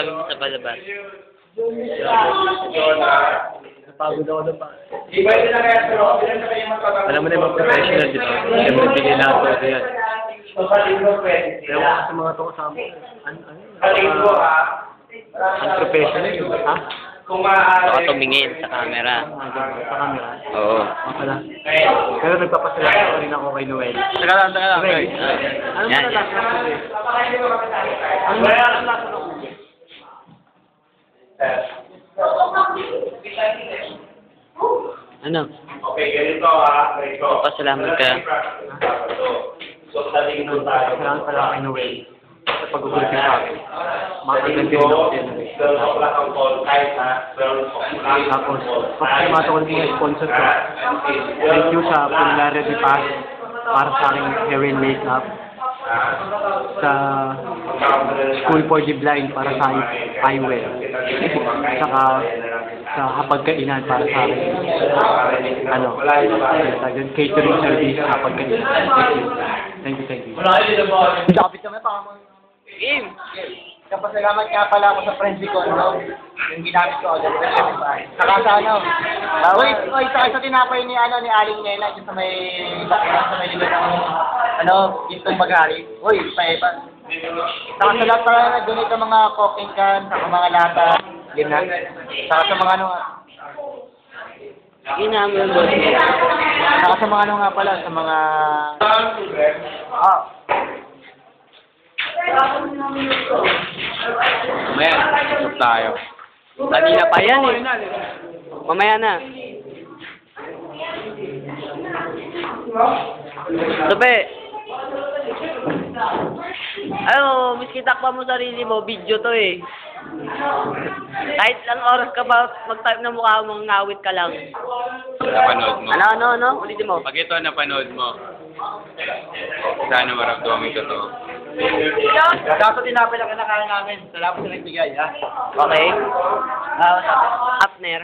masasabi mo sa palabas? Napagod ako doon pa. Alam mo na yung mga professional dito. Siyempre, bigay lahat ko yan. Pero sa mga to kasama, unprofessional yun. Ha? Baka tumingin sa camera. Sa camera? Oo. Pala. Pero nagpapasalamat ko rin ako kay Noel. Taka lang. Okay. Ano Yan. ba lasa ng ube? Ano ba lasa ng ube? Ano? Okay, ganito ha. Pasalamat ka. Kailangan pala kay Noel. Sa pag-ugulit niya sa akin. Makagal din ako din. Tapos, pagkakamato ko din yung sponsor ko. Thank you sa Popularity Pass para sa aking hair and makeup. Sa School for the Blind para sa eyewear. Saka sa hapagkainan para sa akin. Catering service sa hapagkainan. Thank you. Lapit kami pa mo. Kapasalamat nga pala ako sa friends ko, no? Yung ginamit ko agad. Saka sa wait, sa tinapay ni Aling Nela, yung sa may liga ng, gintong magari. Uy, pa. Saka sa lahat pala nag-donate ang mga cooking can, saka mga lata, limnan. Saka sa mga Ginamo yung boss mo. saka sa mga nga pala, sa mga, Mamaya, stop tayo. Kanina pa yan eh. Mamaya na. Sabi. Ano, miski takpa mo sarili mo, video to eh. Kahit ang oras ka ba mag-type na mukha mo, ngawit ka lang. Napanood mo. Ano? Ulitin mo. Pag ito napanood mo, sana maramdaman ko to. Kaso tinapay lang kinakain namin. Salamat sa nagbigay, ha? Okay. Upner.